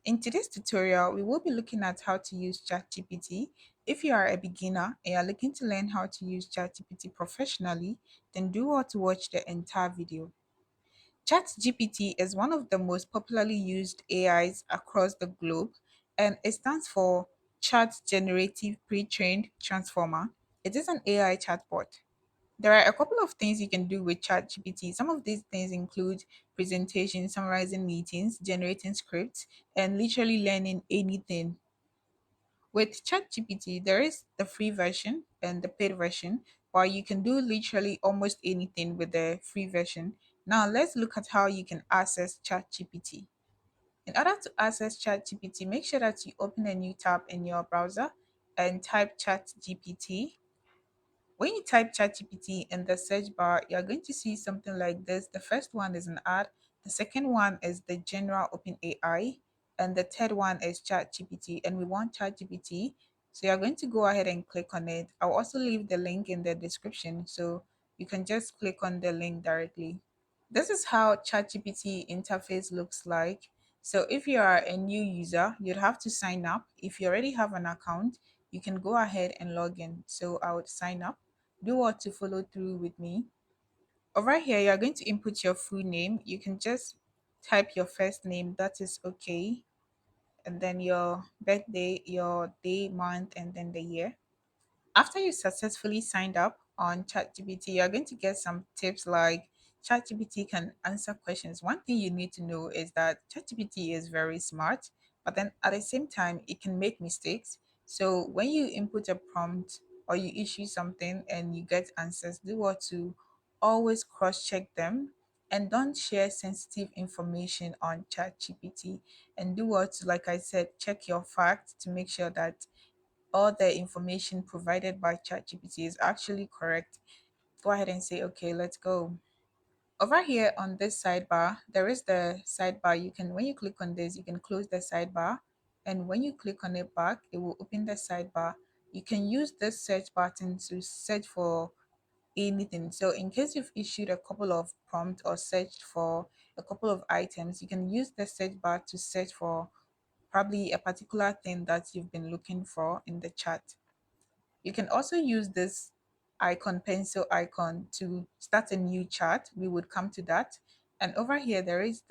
In today's tutorial, we will be looking at how to use ChatGPT. If you are a beginner and you are looking to learn how to use ChatGPT professionally, then do want to watch the entire video. ChatGPT is one of the most popularly used AIs across the globe, and it stands for Chat Generative Pre-trained Transformer. It is an AI chatbot. There are a couple of things you can do with ChatGPT. Some of these things include presentation, summarizing meetings, generating scripts, and literally learning anything. With ChatGPT, there is the free version and the paid version, while you can do literally almost anything with the free version. Now, let's look at how you can access ChatGPT. In order to access ChatGPT, make sure that you open a new tab in your browser and type ChatGPT. When you type ChatGPT in the search bar, you're going to see something like this. The first one is an ad, the second one is the general open AI, and the third one is ChatGPT. And we want ChatGPT. So you're going to go ahead and click on it. I'll also leave the link in the description so you can just click on the link directly. This is how ChatGPT interface looks like. So if you are a new user, you'd have to sign up. If you already have an account, you can go ahead and log in. So I would sign up. Do what to follow through with me. Over here, you're going to input your full name. You can just type your first name, that is okay. And then your birthday, your day, month, and then the year. After you successfully signed up on ChatGPT, you're going to get some tips like ChatGPT can answer questions. One thing you need to know is that ChatGPT is very smart, but then at the same time, it can make mistakes. So when you input a prompt or you issue something and you get answers, do what to always cross check them and don't share sensitive information on ChatGPT. And do what, like I said, check your facts to make sure that all the information provided by ChatGPT is actually correct. Go ahead and say, okay, let's go. Over here on this sidebar, there is the sidebar. You can, when you click on this, you can close the sidebar. And when you click on it back, it will open the sidebar. You can use this search button to search for anything. So in case you've issued a couple of prompts or searched for a couple of items, you can use the search bar to search for probably a particular thing that you've been looking for in the chat. You can also use this icon, pencil icon, to start a new chat. We would come to that. And over here, there is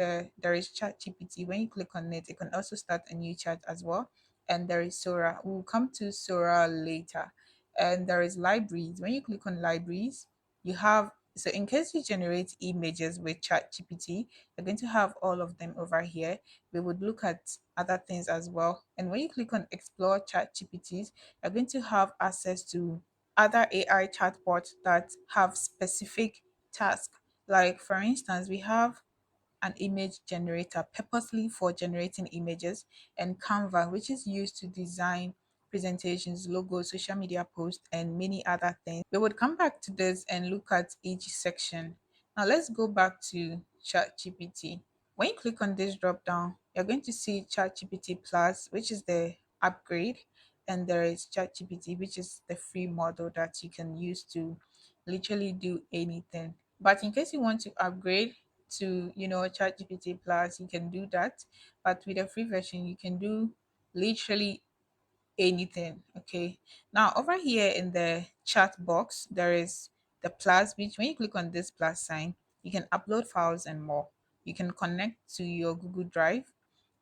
Chat GPT. When you click on it, you can also start a new chat as well. And there is Sora. We'll come to Sora later. And there is libraries. When you click on libraries, you have, so in case you generate images with Chat GPT, you're going to have all of them over here. We would look at other things as well. And when you click on explore Chat GPTs, you're going to have access to other AI chatbots that have specific tasks. Like, for instance, we have an image generator purposely for generating images, and Canva, which is used to design presentations, logos, social media posts, and many other things. We would come back to this and look at each section. Now, let's go back to ChatGPT. When you click on this drop down, you're going to see ChatGPT Plus, which is the upgrade, and there is ChatGPT, which is the free model that you can use to literally do anything. But in case you want to upgrade to, ChatGPT Plus, you can do that. But with a free version, you can do literally anything. Okay. Now over here in the chat box, there is the plus, which when you click on this plus sign, you can upload files and more. You can connect to your Google Drive,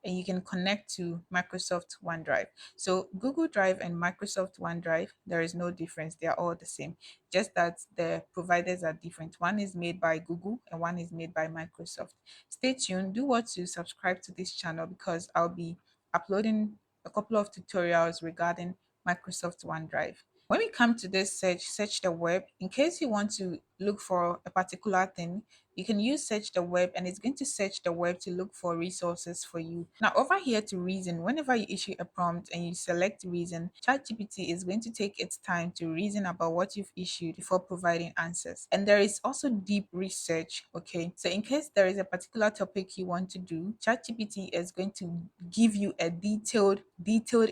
and you can connect to Microsoft OneDrive. So Google Drive and Microsoft OneDrive, there is no difference. They are all the same. Just that the providers are different. One is made by Google and one is made by Microsoft. Stay tuned. Do what to subscribe to this channel because I'll be uploading a couple of tutorials regarding Microsoft OneDrive. When we come to this search the web. In case you want to look for a particular thing, you can use search the web, and it's going to search the web to look for resources for you. Now over here to reason, whenever you issue a prompt and you select reason, ChatGPT is going to take its time to reason about what you've issued before providing answers. And there is also deep research. Okay, so in case there is a particular topic you want to do, ChatGPT is going to give you a detailed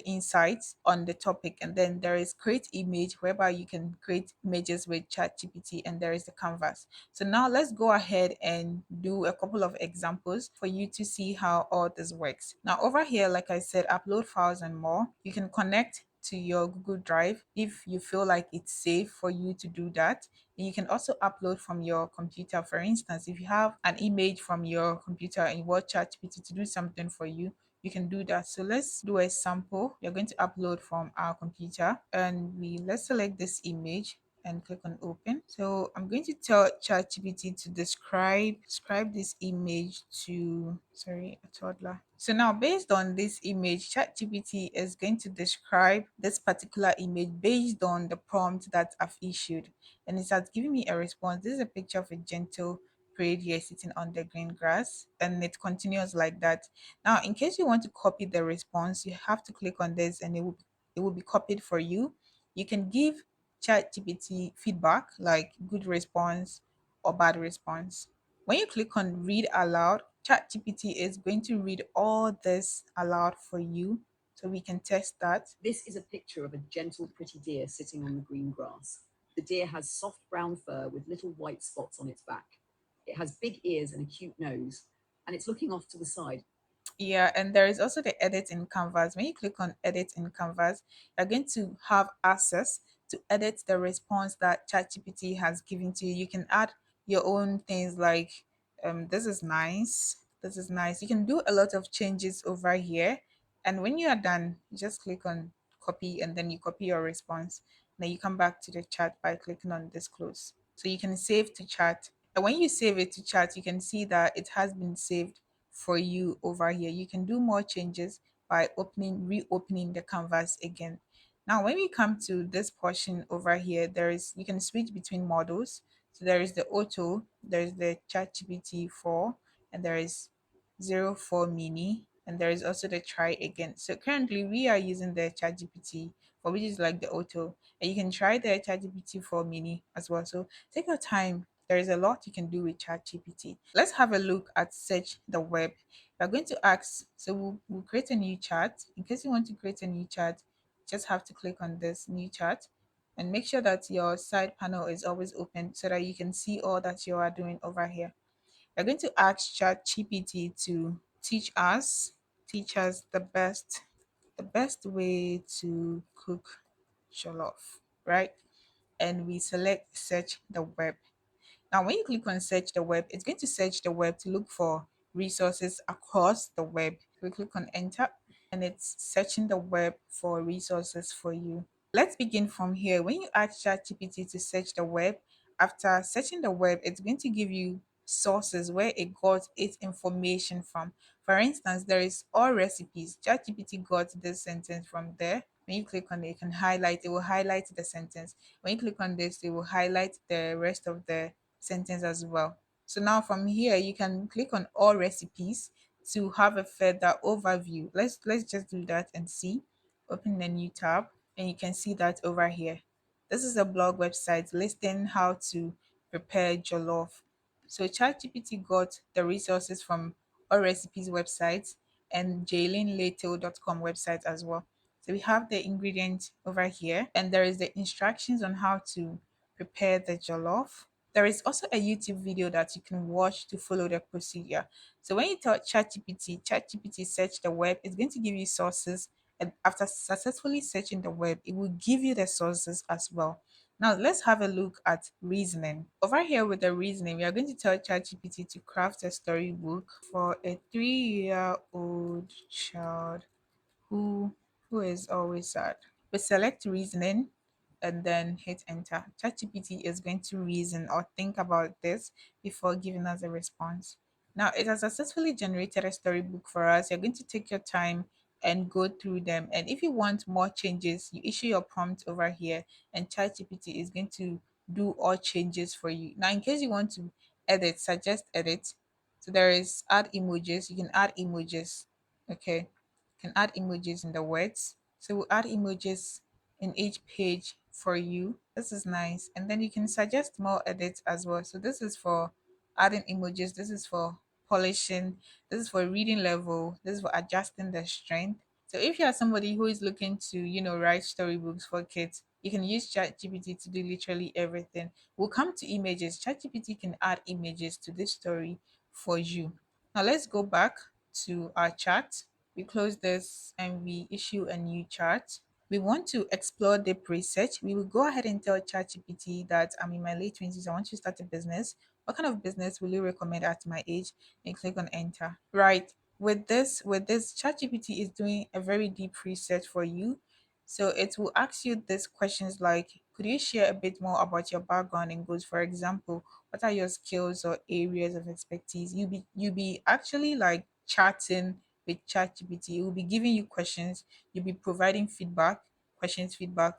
insights on the topic. And then there is create image, whereby you can create images with ChatGPT, and there is the canvas. So now let's go ahead and do a couple of examples for you to see how all this works. Now over here, like I said, upload files and more. You can connect to your Google Drive if you feel like it's safe for you to do that. And you can also upload from your computer. For instance, if you have an image from your computer and you want ChatGPT to do something for you can do that. So let's do a sample. We're going to upload from our computer and let's select this image and click on open. So I'm going to tell ChatGPT to describe this image to, sorry, a toddler. So now based on this image, ChatGPT is going to describe this particular image based on the prompt that I've issued. And it has given me a response. This is a picture of a gentle prairie deer sitting on the green grass, and it continues like that. Now, in case you want to copy the response, you have to click on this and it will be copied for you. You can give ChatGPT feedback like good response or bad response. When you click on read aloud, ChatGPT is going to read all this aloud for you so we can test that. This is a picture of a gentle, pretty deer sitting on the green grass. The deer has soft brown fur with little white spots on its back. It has big ears and a cute nose, and it's looking off to the side. Yeah, and there is also the edit in Canvas. When you click on edit in Canvas, you're going to have access to edit the response that ChatGPT has given to you. You can add your own things like this is nice. This is nice. You can do a lot of changes over here. And when you are done, you just click on copy and then you copy your response. Then you come back to the chat by clicking on this close. So you can save to chat. And when you save it to chat, you can see that it has been saved for you over here. You can do more changes by reopening the canvas again. Now, when we come to this portion over here, you can switch between models. So there is the auto, there is the ChatGPT 4, and there is 04 mini, and there is also the try again. So currently we are using the ChatGPT for which is like the auto, and you can try the ChatGPT 4 mini as well. So take your time. There is a lot you can do with ChatGPT. Let's have a look at search the web. We're going to ask, so we'll create a new chat. In case you want to create a new chat, just have to click on this new chat and make sure that your side panel is always open so that you can see all that you are doing over here. We're going to ask ChatGPT to teach us the best way to cook jollof, right? And we select search the web. Now, when you click on search the web, it's going to search the web to look for resources across the web. We click on enter and it's searching the web for resources for you. Let's begin from here. When you ask ChatGPT to search the web, after searching the web, it's going to give you sources where it got its information from. For instance, there is all recipes. ChatGPT got this sentence from there. When you click on it, you can highlight, it will highlight the sentence. When you click on this, it will highlight the rest of the sentence as well. So now from here, you can click on all recipes to have a further overview. Let's just do that and see. Open a new tab and you can see that over here. This is a blog website listing how to prepare jollof. So ChatGPT got the resources from all recipes website and jalenlato.com website as well. So we have the ingredients over here and there is the instructions on how to prepare the jollof. There is also a YouTube video that you can watch to follow the procedure. So when you tell ChatGPT search the web, it's going to give you sources. And after successfully searching the web, it will give you the sources as well. Now let's have a look at reasoning. Over here with the reasoning, we are going to tell ChatGPT to craft a storybook for a 3-year-old child who who is always sad. We select reasoning and then hit enter. ChatGPT is going to reason or think about this before giving us a response. Now it has successfully generated a storybook for us. You're going to take your time and go through them. And if you want more changes, you issue your prompt over here and ChatGPT is going to do all changes for you. Now in case you want to edit, suggest edit. So there is add emojis. You can add emojis. Okay, can add emojis in the words. So we'll add emojis in each page for you. This is nice. And then you can suggest more edits as well. So this is for adding emojis. This is for polishing. This is for reading level. This is for adjusting the strength. So if you are somebody who is looking to, write storybooks for kids, You can use ChatGPT to do literally everything. We'll come to images. ChatGPT can add images to this story for you. Now let's go back to our chart. We close this and we issue a new chart. We want to explore deep research. We will go ahead and tell ChatGPT that I'm in my late 20s. I want to start a business. What kind of business will you recommend at my age? And click on enter. Right. With this, ChatGPT is doing a very deep research for you. So it will ask you these questions like, could you share a bit more about your background and goals? For example, what are your skills or areas of expertise? You be actually like chatting with ChatGPT. It will be giving you questions. You'll be providing feedback, questions, feedback.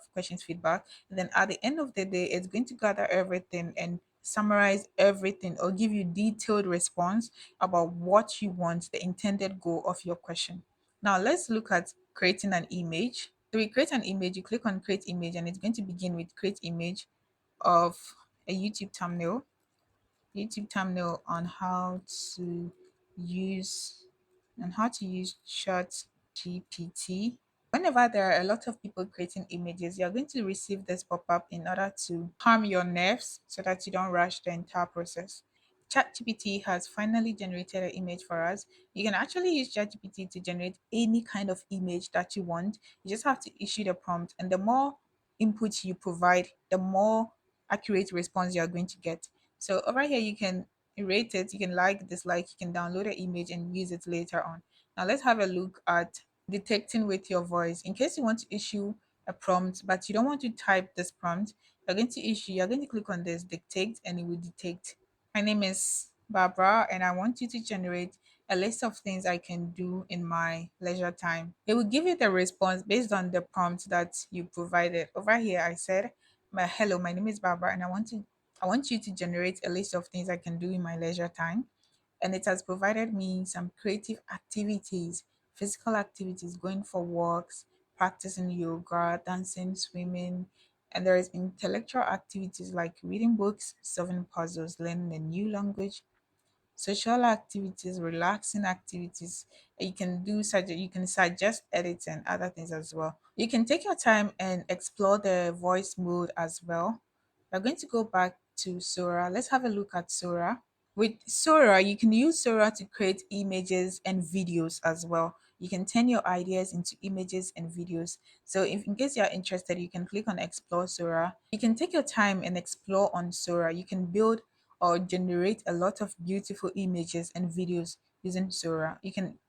And then at the end of the day, it's going to gather everything and summarize everything or give you detailed response about what you want, the intended goal of your question. Now let's look at creating an image. So we create an image, you click on create image, and it's going to begin with create image of a YouTube thumbnail on use how to use Chat GPT. Whenever there are a lot of people creating images, you're going to receive this pop-up in order to calm your nerves so that you don't rush the entire process. ChatGPT has finally generated an image for us. You can actually use ChatGPT to generate any kind of image that you want. You just have to issue the prompt, and the more input you provide, the more accurate response you are going to get. So over here, you can rate it, you can like, dislike, you can download an image and use it later on. Now let's have a look at detecting with your voice. In case you want to issue a prompt, but you don't want to type this prompt, you're going to click on this dictate and it will detect. My name is Barbara and I want you to generate a list of things I can do in my leisure time. It will give you the response based on the prompt that you provided. Over here, I said, hello, my name is Barbara and I want you to generate a list of things I can do in my leisure time. And it has provided me some creative activities, physical activities, going for walks, practicing yoga, dancing, swimming. And there is intellectual activities like reading books, solving puzzles, learning a new language, social activities, relaxing activities. You can suggest edits and other things as well. You can take your time and explore the voice mode as well. We're going to go back to Sora. Let's have a look at Sora. With Sora, you can use Sora to create images and videos as well. You can turn your ideas into images and videos. So if in case you're interested, you can click on explore Sora. You can take your time and explore on Sora. You can build or generate a lot of beautiful images and videos using Sora.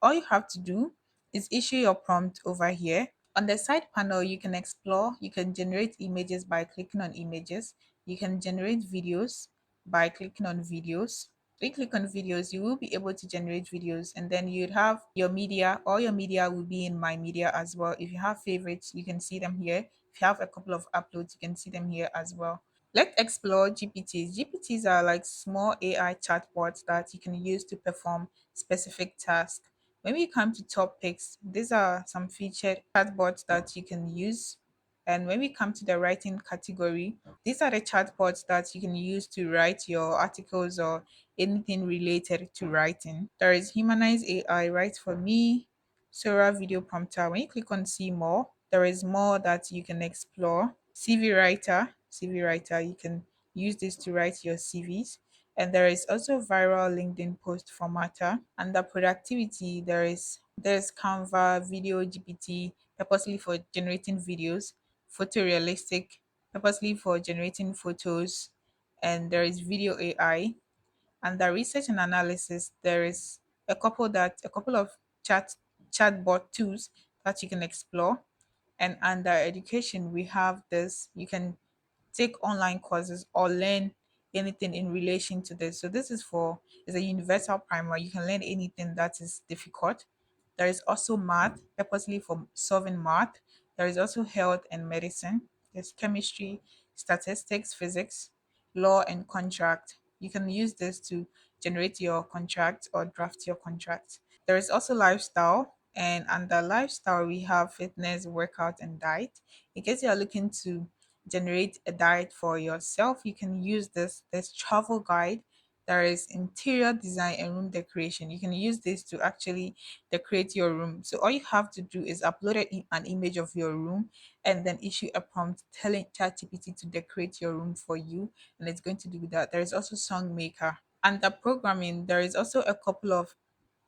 All you have to do is issue your prompt over here. On the side panel, you can explore, you can generate images by clicking on images. You can generate videos by clicking on videos. When you click on videos, you will be able to generate videos, and then you'd have your media. All your media will be in my media as well. If you have favorites, you can see them here. If you have a couple of uploads, you can see them here as well. Let's explore GPTs. GPTs are like small AI chatbots that you can use to perform specific tasks. When we come to topics, these are some featured chatbots that you can use. And when we come to the writing category, these are the chatbots that you can use to write your articles or anything related to writing. There is Humanize AI, Write for Me, Sora Video Prompter. When you click on See More, there is more that you can explore. CV Writer, you can use this to write your CVs. And there is also Viral LinkedIn Post Formatter. Under productivity, there's Canva, Video GPT, purposely for generating videos, Photorealistic, purposely for generating photos, and there is Video AI. Under research and analysis, there is a couple of chatbot tools that you can explore. And under education, we have this. You can take online courses or learn anything in relation to this. So this is a universal primer. You can learn anything that is difficult. There is also math, purposely for solving math. There is also health and medicine. There's chemistry, statistics, physics, law, and contract. You can use this to generate your contract or draft your contract. There is also lifestyle, and under lifestyle, we have fitness, workout, and diet. In case you are looking to generate a diet for yourself, you can use this travel guide. There is interior design and room decoration. You can use this to actually decorate your room. So all you have to do is upload an image of your room and then issue a prompt telling ChatGPT to decorate your room for you, and it's going to do that. There is also Song Maker. Under programming, there is also a couple of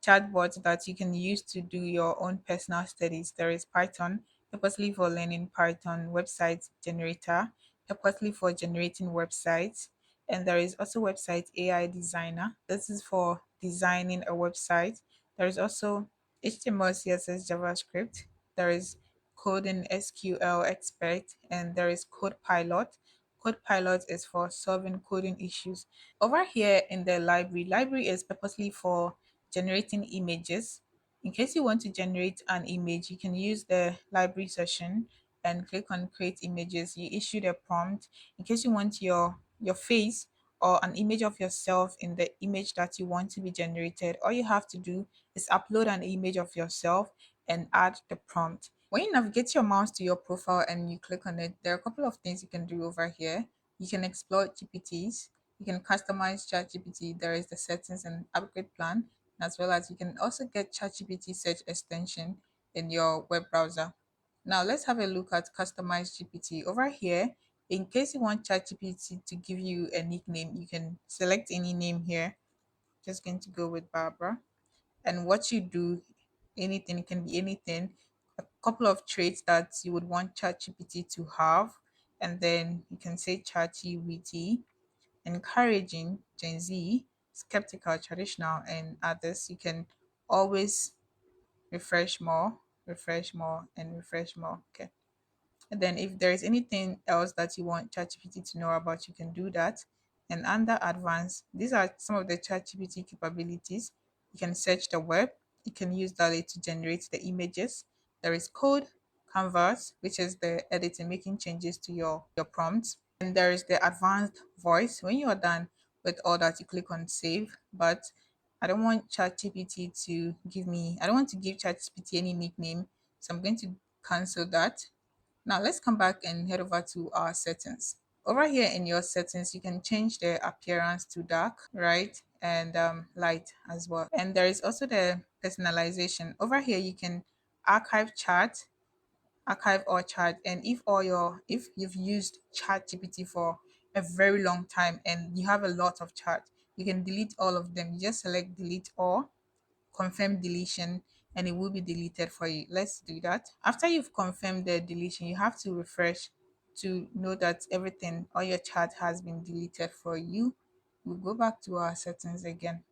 chatbots that you can use to do your own personal studies. There is Python, purposely for learning Python, website generator, purposely for generating websites. And there is also website AI designer. This is for designing a website. There is also HTML, CSS, JavaScript. There is coding SQL expert, and there is code pilot. Code pilot is for solving coding issues. Over here in the library is purposely for generating images. In case you want to generate an image, you can use the library session and click on create images. You issue the prompt. In case you want your face or an image of yourself in the image that you want to be generated, all you have to do is upload an image of yourself and add the prompt. When you navigate your mouse to your profile and you click on it, there are a couple of things you can do over here. You can explore GPTs, you can customize ChatGPT. There is the settings and upgrade plan, as well as you can also get ChatGPT search extension in your web browser. Now let's have a look at customize GPT. Over here, in case you want ChatGPT to give you a nickname, you can select any name here. Just going to go with Barbara. And what you do, anything, it can be anything. A couple of traits that you would want ChatGPT to have, and then you can say chatty, witty, encouraging, Gen Z, skeptical, traditional, and others. You can always refresh more, and refresh more. Okay. And then if there is anything else that you want ChatGPT to know about, you can do that. And under advanced, these are some of the ChatGPT capabilities. You can search the web. You can use Darley to generate the images. There is code, canvas, which is the editing, making changes to your prompts. And there is the advanced voice. When you are done with all that, you click on save. But I don't want ChatGPT to give me, I don't want to give ChatGPT any nickname. So I'm going to cancel that. Now let's come back and head over to our settings. Over here in your settings, you can change the appearance to dark, right? And light as well. And there is also the personalization. Over here, you can archive chat, archive all chat. And if you've used Chat GPT for a very long time and you have a lot of chat, you can delete all of them. You just select delete all, confirm deletion, and it will be deleted for you. Let's do that. After you've confirmed the deletion, you have to refresh to know that everything, all your chat has been deleted for you. We'll go back to our settings again,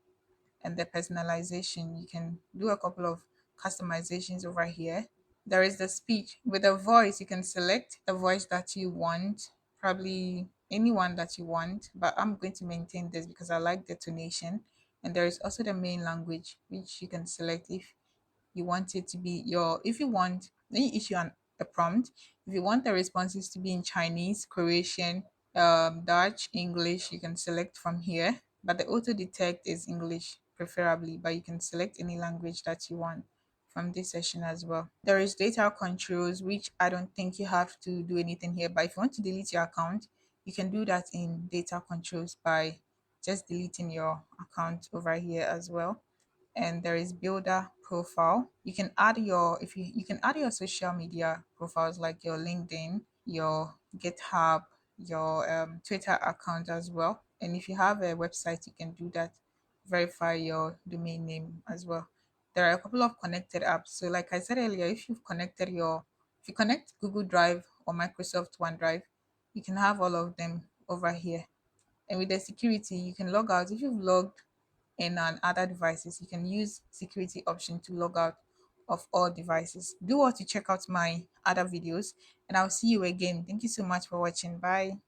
and the personalization. You can do a couple of customizations over here. There is the speech. With the voice, you can select the voice that you want, probably anyone that you want, but I'm going to maintain this because I like the tonation. And there is also the main language, which you can select if you want it to be your, if you want, then you issue a prompt. If you want the responses to be in Chinese, Croatian, Dutch, English, you can select from here. But the auto detect is English preferably, but you can select any language that you want from this session as well. There is data controls, which I don't think you have to do anything here. But if you want to delete your account, you can do that in data controls by just deleting your account over here as well. And there is builder profile. You can add your, if you can add your social media profiles like your LinkedIn, your GitHub, your Twitter account as well. And if you have a website, you can do that. Verify your domain name as well. There are a couple of connected apps. So like I said earlier, if you connect Google Drive or Microsoft OneDrive, you can have all of them over here. And with the security, you can log out. If you've logged in on other devices, you can use security option to log out of all devices. Do want to check out my other videos, and I'll see you again. Thank you so much for watching. Bye.